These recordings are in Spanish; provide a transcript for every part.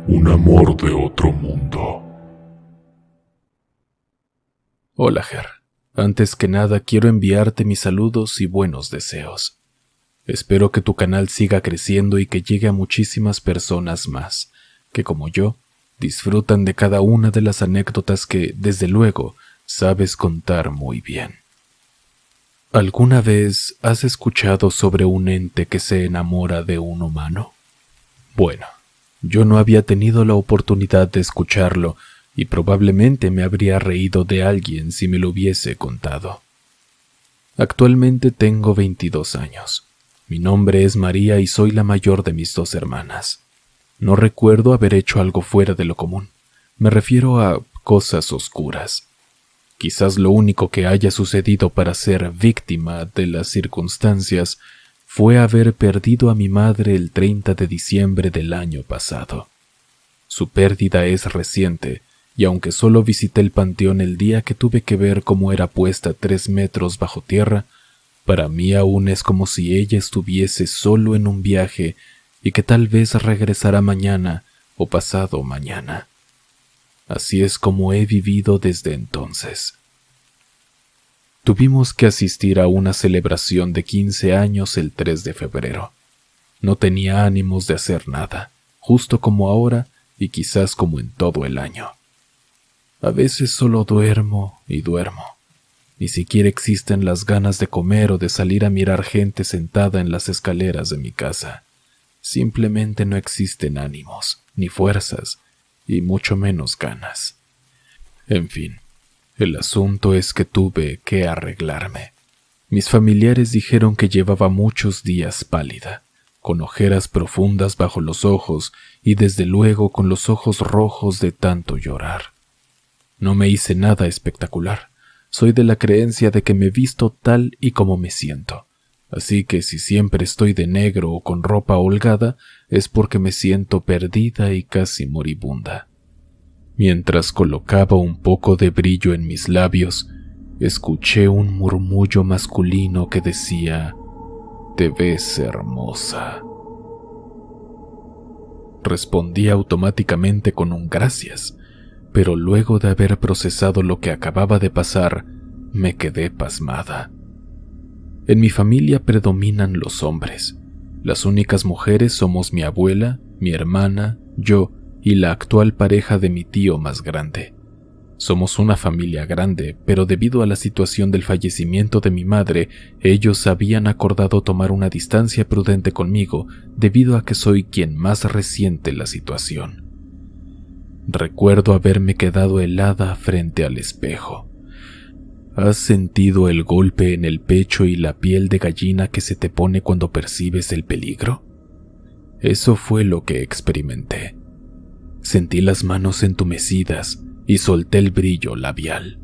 Un amor de otro mundo. Hola, Ger. Antes que nada quiero enviarte mis saludos y buenos deseos. Espero que tu canal siga creciendo y que llegue a muchísimas personas más, que como yo, disfrutan de cada una de las anécdotas que, desde luego, sabes contar muy bien. ¿Alguna vez has escuchado sobre un ente que se enamora de un humano? Bueno, yo no había tenido la oportunidad de escucharlo y probablemente me habría reído de alguien si me lo hubiese contado. Actualmente tengo 22 años. Mi nombre es María y soy la mayor de mis 2 hermanas. No recuerdo haber hecho algo fuera de lo común. Me refiero a cosas oscuras. Quizás lo único que haya sucedido para ser víctima de las circunstancias fue haber perdido a mi madre el 30 de diciembre del año pasado. Su pérdida es reciente, y aunque solo visité el panteón el día que tuve que ver cómo era puesta 3 metros bajo tierra, para mí aún es como si ella estuviese solo en un viaje y que tal vez regresará mañana o pasado mañana. Así es como he vivido desde entonces. Tuvimos que asistir a una celebración de 15 años el 3 de febrero. No tenía ánimos de hacer nada, justo como ahora y quizás como en todo el año. A veces solo duermo y duermo. Ni siquiera existen las ganas de comer o de salir a mirar gente sentada en las escaleras de mi casa. Simplemente no existen ánimos, ni fuerzas, y mucho menos ganas. En fin, el asunto es que tuve que arreglarme. Mis familiares dijeron que llevaba muchos días pálida, con ojeras profundas bajo los ojos y desde luego con los ojos rojos de tanto llorar. No me hice nada espectacular. Soy de la creencia de que me visto tal y como me siento. Así que si siempre estoy de negro o con ropa holgada, es porque me siento perdida y casi moribunda. Mientras colocaba un poco de brillo en mis labios, escuché un murmullo masculino que decía: «Te ves hermosa». Respondí automáticamente con un gracias, pero luego de haber procesado lo que acababa de pasar, me quedé pasmada. En mi familia predominan los hombres. Las únicas mujeres somos mi abuela, mi hermana, yo y la actual pareja de mi tío más grande. Somos una familia grande, pero debido a la situación del fallecimiento de mi madre, ellos habían acordado tomar una distancia prudente conmigo debido a que soy quien más resiente la situación. Recuerdo haberme quedado helada frente al espejo. ¿Has sentido el golpe en el pecho y la piel de gallina que se te pone cuando percibes el peligro? Eso fue lo que experimenté. Sentí las manos entumecidas y solté el brillo labial.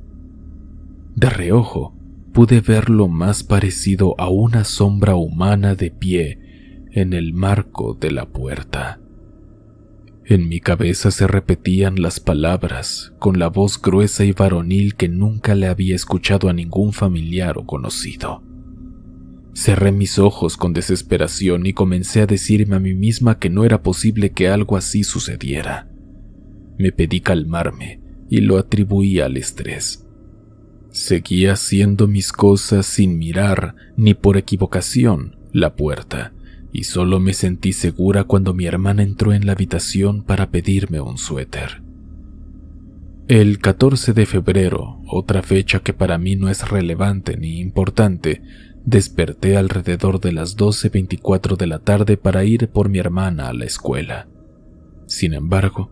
De reojo, pude ver lo más parecido a una sombra humana de pie en el marco de la puerta. En mi cabeza se repetían las palabras con la voz gruesa y varonil que nunca le había escuchado a ningún familiar o conocido. Cerré mis ojos con desesperación y comencé a decirme a mí misma que no era posible que algo así sucediera. Me pedí calmarme y lo atribuí al estrés. Seguía haciendo mis cosas sin mirar, ni por equivocación, la puerta, y solo me sentí segura cuando mi hermana entró en la habitación para pedirme un suéter. El 14 de febrero, otra fecha que para mí no es relevante ni importante, desperté alrededor de las 12:24 de la tarde para ir por mi hermana a la escuela. Sin embargo,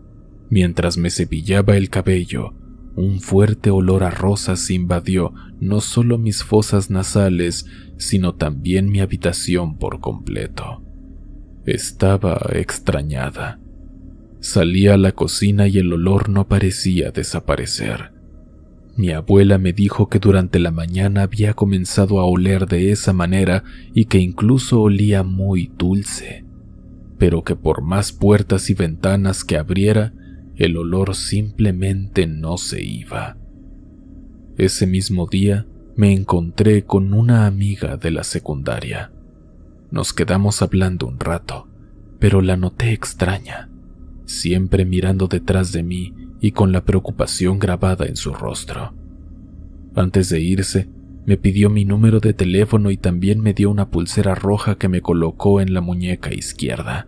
mientras me cepillaba el cabello, un fuerte olor a rosas invadió no solo mis fosas nasales, sino también mi habitación por completo. Estaba extrañada. Salí a la cocina y el olor no parecía desaparecer. Mi abuela me dijo que durante la mañana había comenzado a oler de esa manera y que incluso olía muy dulce, pero que por más puertas y ventanas que abriera, el olor simplemente no se iba. Ese mismo día me encontré con una amiga de la secundaria. Nos quedamos hablando un rato, pero la noté extraña. siempre mirando detrás de mí y con la preocupación grabada en su rostro. Antes de irse, me pidió mi número de teléfono y también me dio una pulsera roja que me colocó en la muñeca izquierda.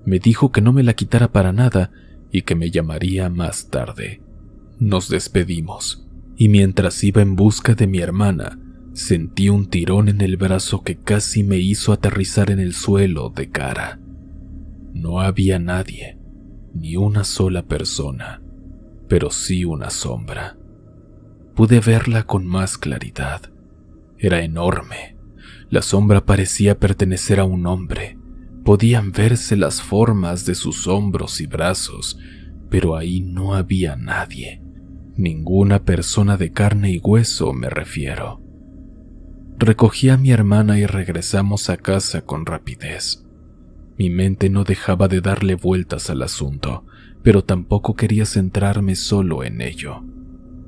Me dijo que no me la quitara para nada y que me llamaría más tarde. Nos despedimos, y mientras iba en busca de mi hermana, sentí un tirón en el brazo que casi me hizo aterrizar en el suelo de cara. No había nadie, ni una sola persona, pero sí una sombra. Pude verla con más claridad. Era enorme. La sombra parecía pertenecer a un hombre. Podían verse las formas de sus hombros y brazos, pero ahí no había nadie. Ninguna persona de carne y hueso, me refiero. Recogí a mi hermana y regresamos a casa con rapidez. Mi mente no dejaba de darle vueltas al asunto, pero tampoco quería centrarme solo en ello.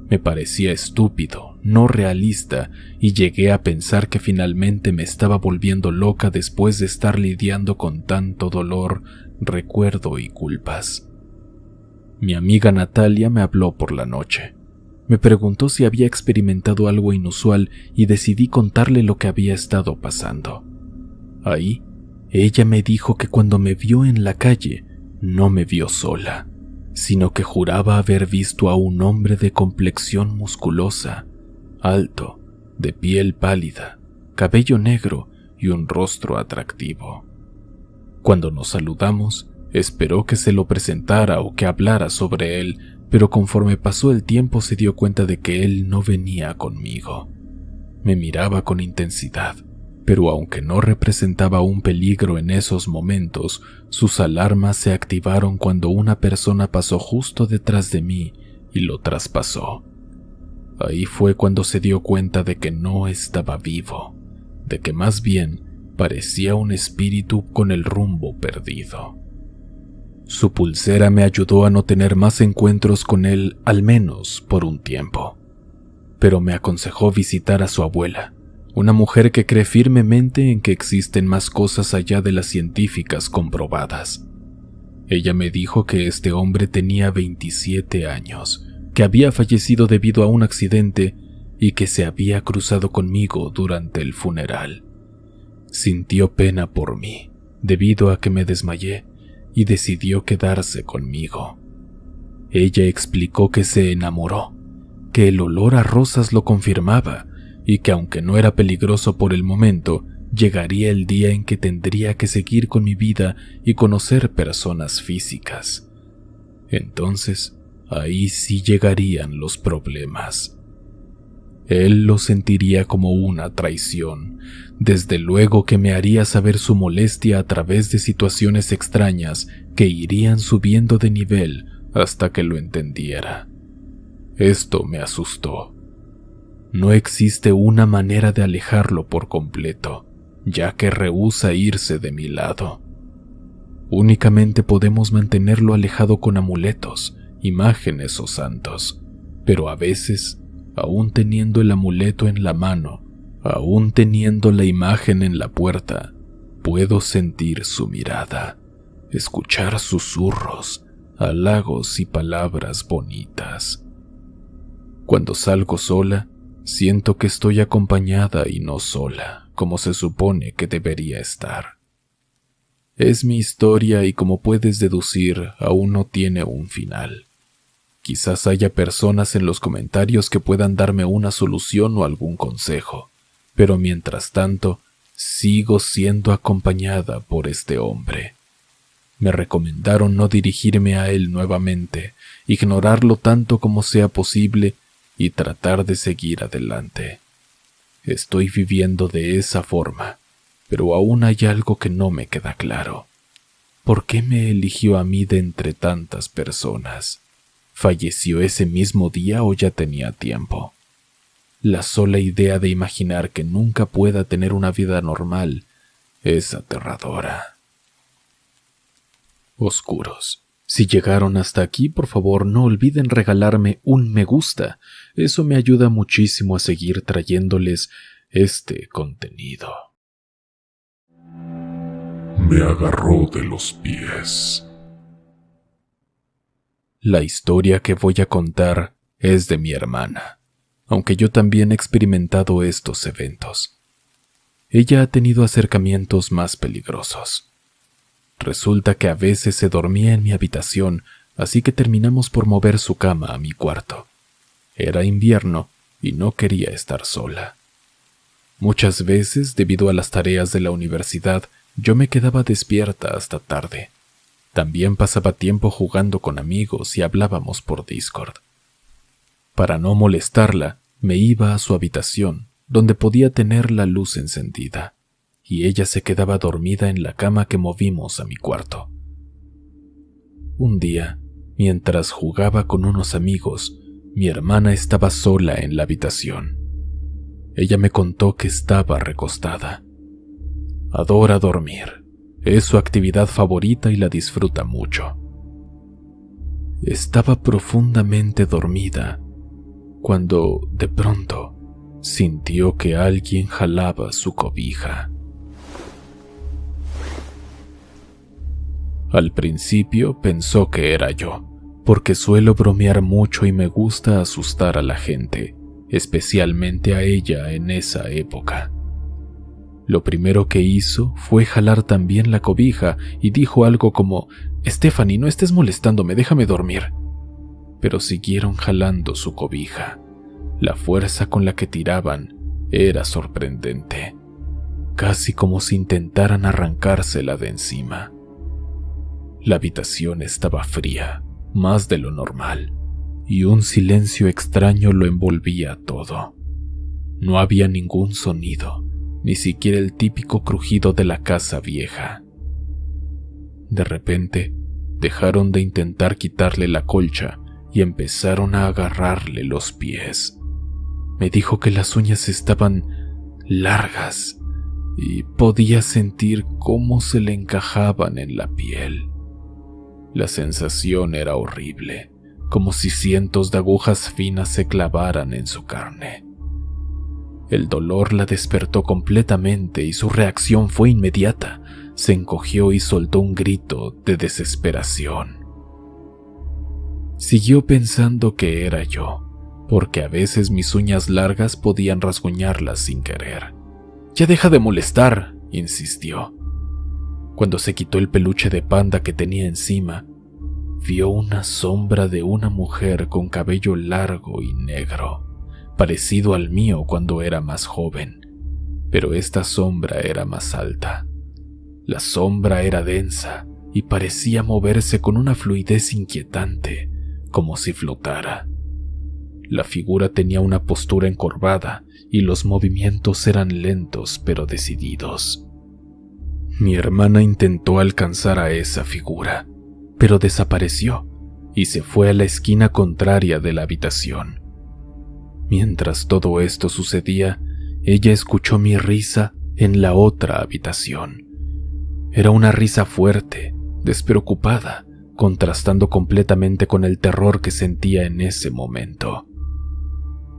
Me parecía estúpido, no realista, y llegué a pensar que finalmente me estaba volviendo loca después de estar lidiando con tanto dolor, recuerdo y culpas. Mi amiga Natalia me habló por la noche. Me preguntó si había experimentado algo inusual y decidí contarle lo que había estado pasando. Ahí, ella me dijo que cuando me vio en la calle, no me vio sola, sino que juraba haber visto a un hombre de complexión musculosa, alto, de piel pálida, cabello negro y un rostro atractivo. Cuando nos saludamos, esperó que se lo presentara o que hablara sobre él, pero conforme pasó el tiempo se dio cuenta de que él no venía conmigo. Me miraba con intensidad, pero aunque no representaba un peligro en esos momentos, sus alarmas se activaron cuando una persona pasó justo detrás de mí y lo traspasó. Ahí fue cuando se dio cuenta de que no estaba vivo, de que más bien parecía un espíritu con el rumbo perdido. Su pulsera me ayudó a no tener más encuentros con él, al menos por un tiempo. Pero me aconsejó visitar a su abuela, una mujer que cree firmemente en que existen más cosas allá de las científicas comprobadas. Ella me dijo que este hombre tenía 27 años, que había fallecido debido a un accidente y que se había cruzado conmigo durante el funeral. Sintió pena por mí, debido a que me desmayé, y decidió quedarse conmigo. Ella explicó que se enamoró, que el olor a rosas lo confirmaba y que aunque no era peligroso por el momento, llegaría el día en que tendría que seguir con mi vida y conocer personas físicas. Entonces, ahí sí llegarían los problemas. Él lo sentiría como una traición. Desde luego que me haría saber su molestia a través de situaciones extrañas que irían subiendo de nivel hasta que lo entendiera. Esto me asustó. No existe una manera de alejarlo por completo, ya que rehúsa irse de mi lado. Únicamente podemos mantenerlo alejado con amuletos, imágenes o santos, pero a veces, aún teniendo el amuleto en la mano, aún teniendo la imagen en la puerta, puedo sentir su mirada, escuchar susurros, halagos y palabras bonitas. Cuando salgo sola, siento que estoy acompañada y no sola, como se supone que debería estar. Es mi historia y como puedes deducir, aún no tiene un final. Quizás haya personas en los comentarios que puedan darme una solución o algún consejo, pero mientras tanto, sigo siendo acompañada por este hombre. Me recomendaron no dirigirme a él nuevamente, ignorarlo tanto como sea posible y tratar de seguir adelante. Estoy viviendo de esa forma, pero aún hay algo que no me queda claro. ¿Por qué me eligió a mí de entre tantas personas? ¿Falleció ese mismo día o ya tenía tiempo? La sola idea de imaginar que nunca pueda tener una vida normal es aterradora. Oscuros, si llegaron hasta aquí, por favor no olviden regalarme un me gusta. Eso me ayuda muchísimo a seguir trayéndoles este contenido. Me agarró de los pies. La historia que voy a contar es de mi hermana, aunque yo también he experimentado estos eventos. Ella ha tenido acercamientos más peligrosos. Resulta que a veces se dormía en mi habitación, así que terminamos por mover su cama a mi cuarto. Era invierno y no quería estar sola. Muchas veces, debido a las tareas de la universidad, yo me quedaba despierta hasta tarde. También pasaba tiempo jugando con amigos y hablábamos por Discord. Para no molestarla, me iba a su habitación, donde podía tener la luz encendida, y ella se quedaba dormida en la cama que movimos a mi cuarto. Un día, mientras jugaba con unos amigos, mi hermana estaba sola en la habitación. Ella me contó que estaba recostada. Adora dormir. Es su actividad favorita y la disfruta mucho. Estaba profundamente dormida cuando, de pronto, sintió que alguien jalaba su cobija. Al principio pensó que era yo, porque suelo bromear mucho y me gusta asustar a la gente, especialmente a ella en esa época. Lo primero que hizo fue jalar también la cobija y dijo algo como: «Stephanie, no estés molestándome, déjame dormir». Pero siguieron jalando su cobija. La fuerza con la que tiraban era sorprendente, casi como si intentaran arrancársela de encima. La habitación estaba fría, más de lo normal, y un silencio extraño lo envolvía todo. No había ningún sonido, ni siquiera el típico crujido de la casa vieja. De repente, dejaron de intentar quitarle la colcha y empezaron a agarrarle los pies. Me dijo que las uñas estaban largas y podía sentir cómo se le encajaban en la piel. La sensación era horrible, como si cientos de agujas finas se clavaran en su carne. El dolor la despertó completamente y su reacción fue inmediata. Se encogió y soltó un grito de desesperación. Siguió pensando que era yo, porque a veces mis uñas largas podían rasguñarlas sin querer. «Ya deja de molestar», insistió. Cuando se quitó el peluche de panda que tenía encima, vio una sombra de una mujer con cabello largo y negro, parecido al mío cuando era más joven, pero esta sombra era más alta. La sombra era densa y parecía moverse con una fluidez inquietante, como si flotara. La figura tenía una postura encorvada y los movimientos eran lentos pero decididos. Mi hermana intentó alcanzar a esa figura, pero desapareció y se fue a la esquina contraria de la habitación. Mientras todo esto sucedía, ella escuchó mi risa en la otra habitación. Era una risa fuerte, despreocupada, contrastando completamente con el terror que sentía en ese momento.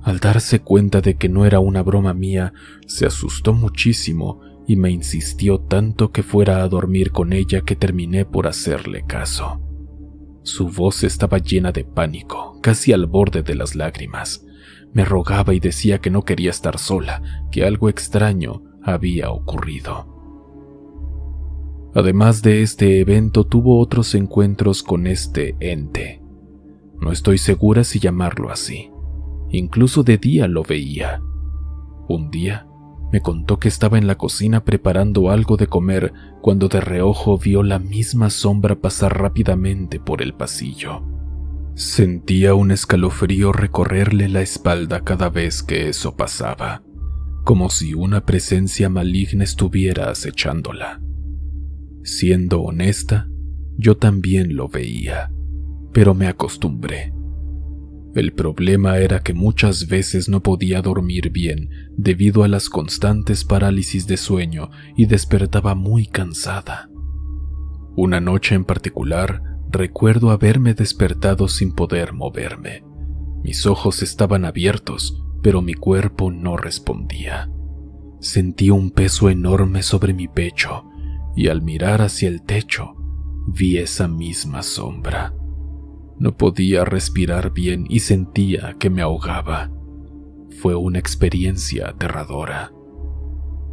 Al darse cuenta de que no era una broma mía, se asustó muchísimo y me insistió tanto que fuera a dormir con ella que terminé por hacerle caso. Su voz estaba llena de pánico, casi al borde de las lágrimas. Me rogaba y decía que no quería estar sola, que algo extraño había ocurrido. Además de este evento, tuvo otros encuentros con este ente. No estoy segura si llamarlo así. Incluso de día lo veía. Un día, me contó que estaba en la cocina preparando algo de comer cuando de reojo vio la misma sombra pasar rápidamente por el pasillo. Sentía un escalofrío recorrerle la espalda cada vez que eso pasaba, como si una presencia maligna estuviera acechándola. Siendo honesta, yo también lo veía, pero me acostumbré. El problema era que muchas veces no podía dormir bien debido a las constantes parálisis de sueño y despertaba muy cansada. Una noche en particular, recuerdo haberme despertado sin poder moverme. Mis ojos estaban abiertos, pero mi cuerpo no respondía. Sentí un peso enorme sobre mi pecho y al mirar hacia el techo, vi esa misma sombra. No podía respirar bien y sentía que me ahogaba. Fue una experiencia aterradora.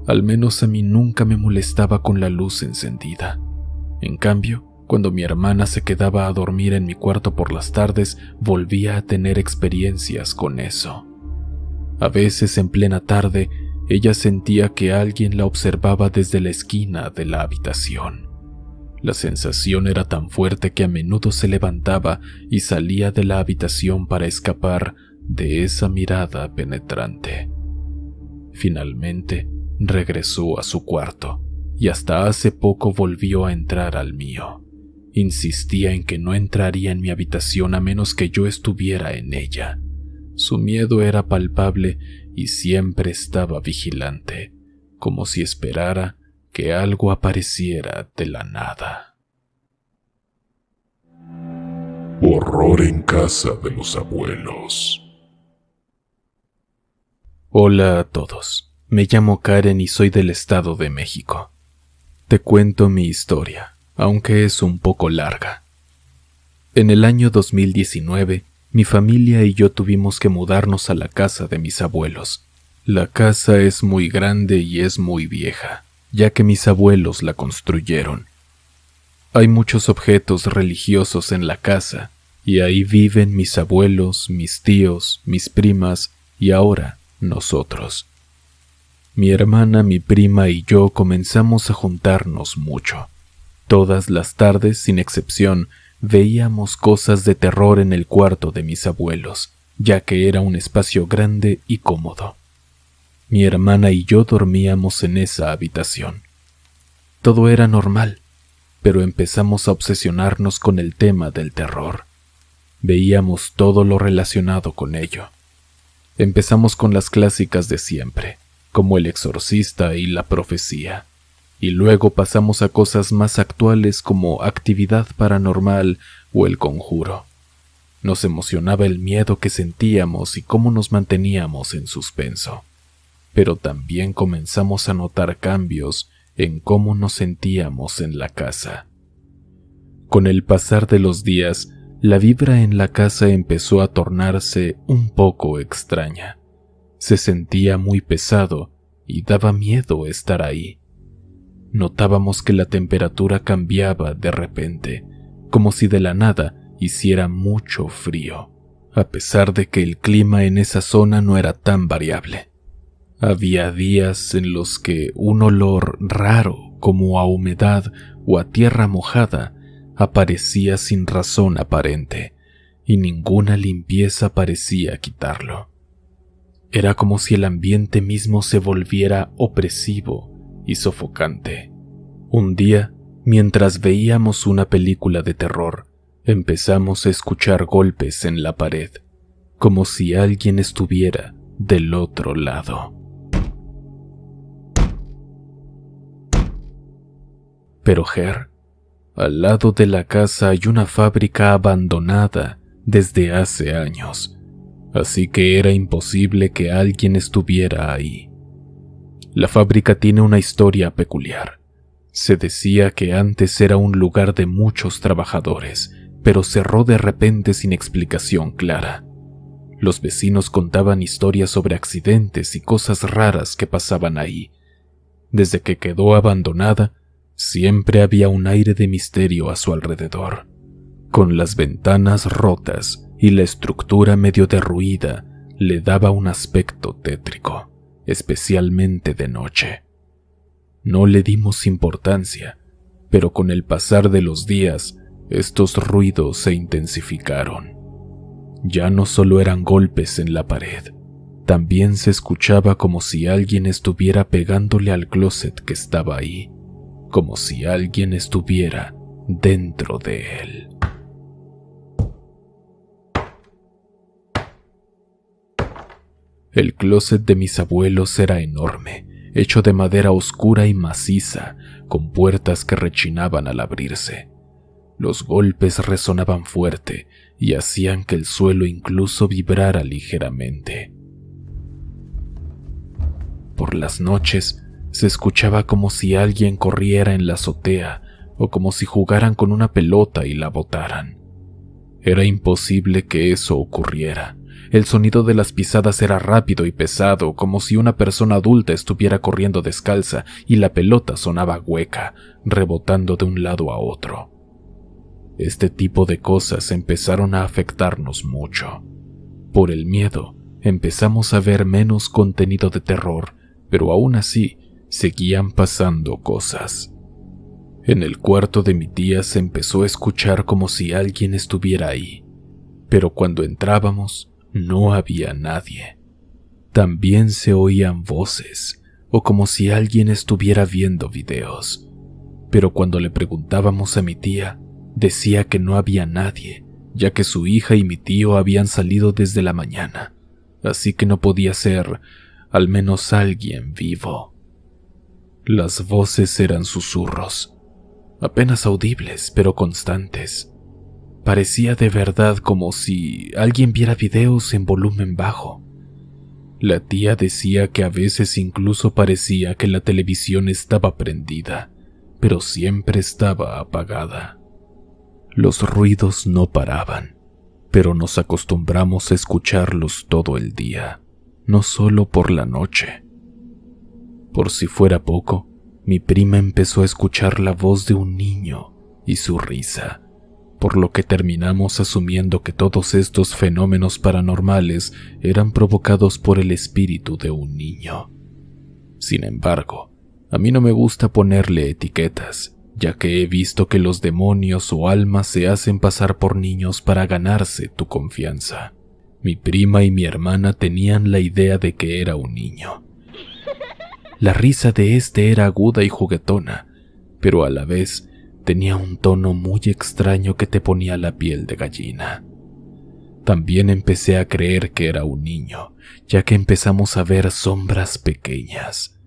Al menos a mí nunca me molestaba con la luz encendida. En cambio, cuando mi hermana se quedaba a dormir en mi cuarto por las tardes, volvía a tener experiencias con eso. A veces en plena tarde, ella sentía que alguien la observaba desde la esquina de la habitación. La sensación era tan fuerte que a menudo se levantaba y salía de la habitación para escapar de esa mirada penetrante. Finalmente, regresó a su cuarto y hasta hace poco volvió a entrar al mío. Insistía en que no entraría en mi habitación a menos que yo estuviera en ella. Su miedo era palpable y siempre estaba vigilante, como si esperara que algo apareciera de la nada. Horror en casa de los abuelos. Hola a todos. Me llamo Karen y soy del Estado de México. Te cuento mi historia, aunque es un poco larga. En el año 2019, mi familia y yo tuvimos que mudarnos a la casa de mis abuelos. La casa es muy grande y es muy vieja, ya que mis abuelos la construyeron. Hay muchos objetos religiosos en la casa, y ahí viven mis abuelos, mis tíos, mis primas y ahora nosotros. Mi hermana, mi prima y yo comenzamos a juntarnos mucho. Todas las tardes, sin excepción, veíamos cosas de terror en el cuarto de mis abuelos, ya que era un espacio grande y cómodo. Mi hermana y yo dormíamos en esa habitación. Todo era normal, pero empezamos a obsesionarnos con el tema del terror. Veíamos todo lo relacionado con ello. Empezamos con las clásicas de siempre, como El Exorcista y La Profecía, y luego pasamos a cosas más actuales como Actividad Paranormal o El Conjuro. Nos emocionaba el miedo que sentíamos y cómo nos manteníamos en suspenso, pero también comenzamos a notar cambios en cómo nos sentíamos en la casa. Con el pasar de los días, la vibra en la casa empezó a tornarse un poco extraña. Se sentía muy pesado y daba miedo estar ahí. Notábamos que la temperatura cambiaba de repente, como si de la nada hiciera mucho frío, a pesar de que el clima en esa zona no era tan variable. Había días en los que un olor raro, como a humedad o a tierra mojada, aparecía sin razón aparente, y ninguna limpieza parecía quitarlo. Era como si el ambiente mismo se volviera opresivo y sofocante. Un día, mientras veíamos una película de terror, empezamos a escuchar golpes en la pared, como si alguien estuviera del otro lado. Pero Ger, al lado de la casa hay una fábrica abandonada desde hace años, así que era imposible que alguien estuviera ahí. La fábrica tiene una historia peculiar. Se decía que antes era un lugar de muchos trabajadores, pero cerró de repente sin explicación clara. Los vecinos contaban historias sobre accidentes y cosas raras que pasaban ahí. Desde que quedó abandonada, siempre había un aire de misterio a su alrededor. Con las ventanas rotas y la estructura medio derruida, le daba un aspecto tétrico, especialmente de noche. No le dimos importancia, pero con el pasar de los días, estos ruidos se intensificaron. Ya no solo eran golpes en la pared, también se escuchaba como si alguien estuviera pegándole al closet que estaba ahí, como si alguien estuviera dentro de él. El closet de mis abuelos era enorme, hecho de madera oscura y maciza, con puertas que rechinaban al abrirse. Los golpes resonaban fuerte y hacían que el suelo incluso vibrara ligeramente. Por las noches se escuchaba como si alguien corriera en la azotea o como si jugaran con una pelota y la botaran. Era imposible que eso ocurriera. El sonido de las pisadas era rápido y pesado, como si una persona adulta estuviera corriendo descalza, y la pelota sonaba hueca, rebotando de un lado a otro. Este tipo de cosas empezaron a afectarnos mucho. Por el miedo, empezamos a ver menos contenido de terror, pero aún así, seguían pasando cosas. En el cuarto de mi tía se empezó a escuchar como si alguien estuviera ahí, pero cuando entrábamos, no había nadie. También se oían voces, o como si alguien estuviera viendo videos. Pero cuando le preguntábamos a mi tía, decía que no había nadie, ya que su hija y mi tío habían salido desde la mañana, así que no podía ser, al menos alguien vivo. Las voces eran susurros, apenas audibles pero constantes. Parecía de verdad como si alguien viera videos en volumen bajo. La tía decía que a veces incluso parecía que la televisión estaba prendida, pero siempre estaba apagada. Los ruidos no paraban, pero nos acostumbramos a escucharlos todo el día, no solo por la noche. Por si fuera poco, mi prima empezó a escuchar la voz de un niño y su risa, por lo que terminamos asumiendo que todos estos fenómenos paranormales eran provocados por el espíritu de un niño. Sin embargo, a mí no me gusta ponerle etiquetas, ya que he visto que los demonios o almas se hacen pasar por niños para ganarse tu confianza. Mi prima y mi hermana tenían la idea de que era un niño. La risa de este era aguda y juguetona, pero a la vez tenía un tono muy extraño que te ponía la piel de gallina. También empecé a creer que era un niño, ya que empezamos a ver sombras pequeñas.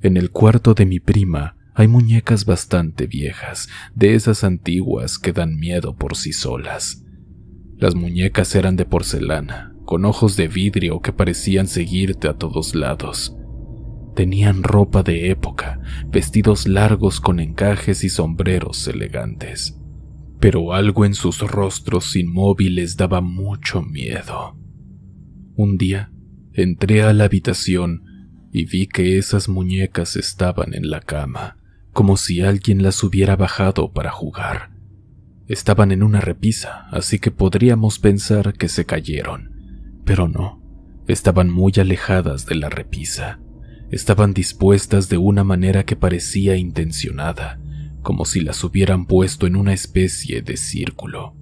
En el cuarto de mi prima hay muñecas bastante viejas, de esas antiguas que dan miedo por sí solas. Las muñecas eran de porcelana, con ojos de vidrio que parecían seguirte a todos lados. Tenían ropa de época, vestidos largos con encajes y sombreros elegantes. Pero algo en sus rostros inmóviles daba mucho miedo. Un día, entré a la habitación y vi que esas muñecas estaban en la cama, como si alguien las hubiera bajado para jugar. Estaban en una repisa, así que podríamos pensar que se cayeron, pero no, estaban muy alejadas de la repisa. Estaban dispuestas de una manera que parecía intencionada, como si las hubieran puesto en una especie de círculo.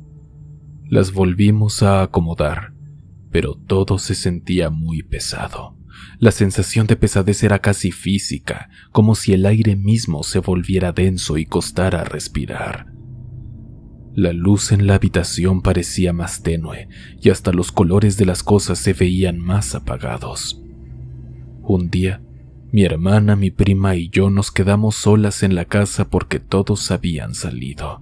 Las volvimos a acomodar, pero todo se sentía muy pesado. La sensación de pesadez era casi física, como si el aire mismo se volviera denso y costara respirar. La luz en la habitación parecía más tenue, y hasta los colores de las cosas se veían más apagados. Un día, mi hermana, mi prima y yo nos quedamos solas en la casa porque todos habían salido.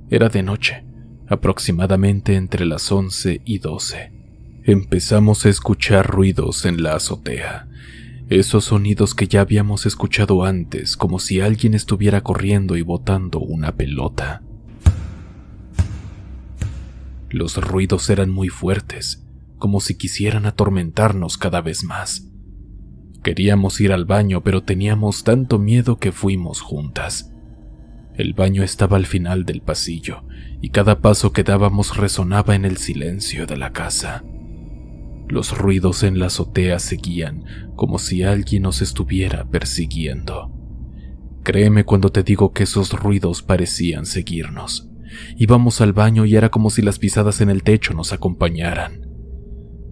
Era de noche, aproximadamente entre las 11 y 12. Empezamos a escuchar ruidos en la azotea, esos sonidos que ya habíamos escuchado antes, como si alguien estuviera corriendo y botando una pelota. Los ruidos eran muy fuertes, como si quisieran atormentarnos cada vez más. Queríamos ir al baño, pero teníamos tanto miedo que fuimos juntas. El baño estaba al final del pasillo, y cada paso que dábamos resonaba en el silencio de la casa. Los ruidos en la azotea seguían, como si alguien nos estuviera persiguiendo. Créeme cuando te digo que esos ruidos parecían seguirnos. Íbamos al baño y era como si las pisadas en el techo nos acompañaran.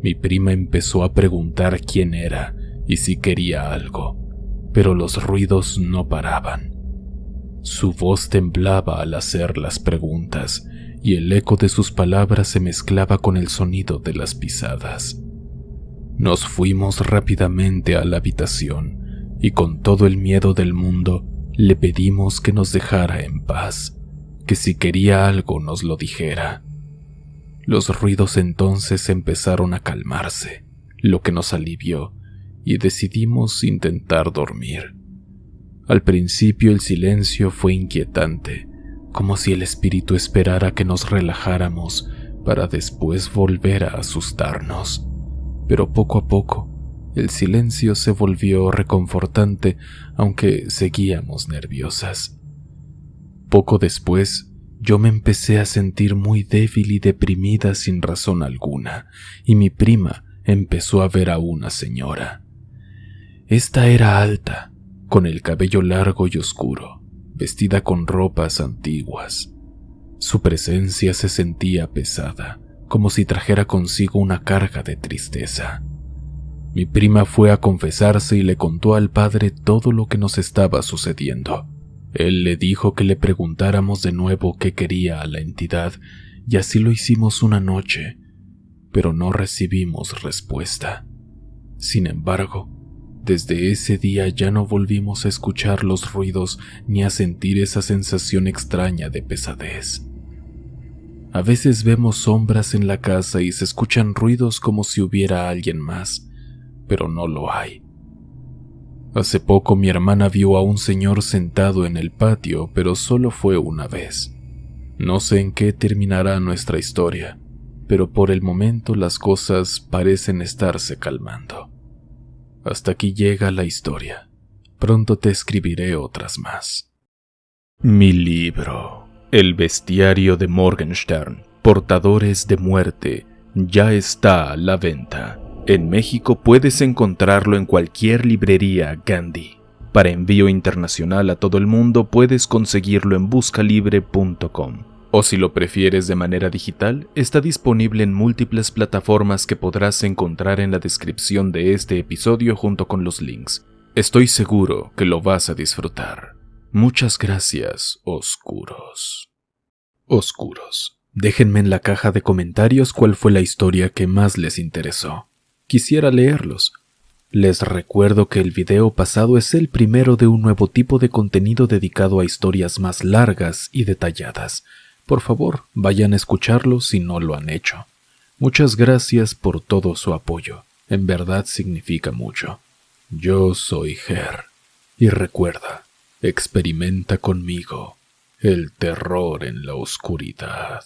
Mi prima empezó a preguntar quién era y si quería algo, pero los ruidos no paraban. Su voz temblaba al hacer las preguntas, y el eco de sus palabras se mezclaba con el sonido de las pisadas. Nos fuimos rápidamente a la habitación, y con todo el miedo del mundo, le pedimos que nos dejara en paz, que si quería algo nos lo dijera. Los ruidos entonces empezaron a calmarse, lo que nos alivió, y decidimos intentar dormir. Al principio el silencio fue inquietante, como si el espíritu esperara que nos relajáramos, para después volver a asustarnos. Pero poco a poco, el silencio se volvió reconfortante, aunque seguíamos nerviosas. Poco después, yo me empecé a sentir muy débil y deprimida sin razón alguna, y mi prima empezó a ver a una señora. Esta era alta, con el cabello largo y oscuro, vestida con ropas antiguas. Su presencia se sentía pesada, como si trajera consigo una carga de tristeza. Mi prima fue a confesarse y le contó al padre todo lo que nos estaba sucediendo. Él le dijo que le preguntáramos de nuevo qué quería a la entidad, y así lo hicimos una noche, pero no recibimos respuesta. Sin embargo, desde ese día ya no volvimos a escuchar los ruidos ni a sentir esa sensación extraña de pesadez. A veces vemos sombras en la casa y se escuchan ruidos como si hubiera alguien más, pero no lo hay. Hace poco mi hermana vio a un señor sentado en el patio, pero solo fue una vez. No sé en qué terminará nuestra historia, pero por el momento las cosas parecen estarse calmando. Hasta aquí llega la historia. Pronto te escribiré otras más. Mi libro, El bestiario de Morgenstern, Portadores de Muerte, ya está a la venta. En México puedes encontrarlo en cualquier librería Gandhi. Para envío internacional a todo el mundo puedes conseguirlo en buscalibre.com. O si lo prefieres de manera digital, está disponible en múltiples plataformas que podrás encontrar en la descripción de este episodio junto con los links. Estoy seguro que lo vas a disfrutar. Muchas gracias, oscuros. Oscuros, déjenme en la caja de comentarios cuál fue la historia que más les interesó. Quisiera leerlos. Les recuerdo que el video pasado es el primero de un nuevo tipo de contenido dedicado a historias más largas y detalladas. Por favor, vayan a escucharlo si no lo han hecho. Muchas gracias por todo su apoyo. En verdad significa mucho. Yo soy Ger. Y recuerda, experimenta conmigo el terror en la oscuridad.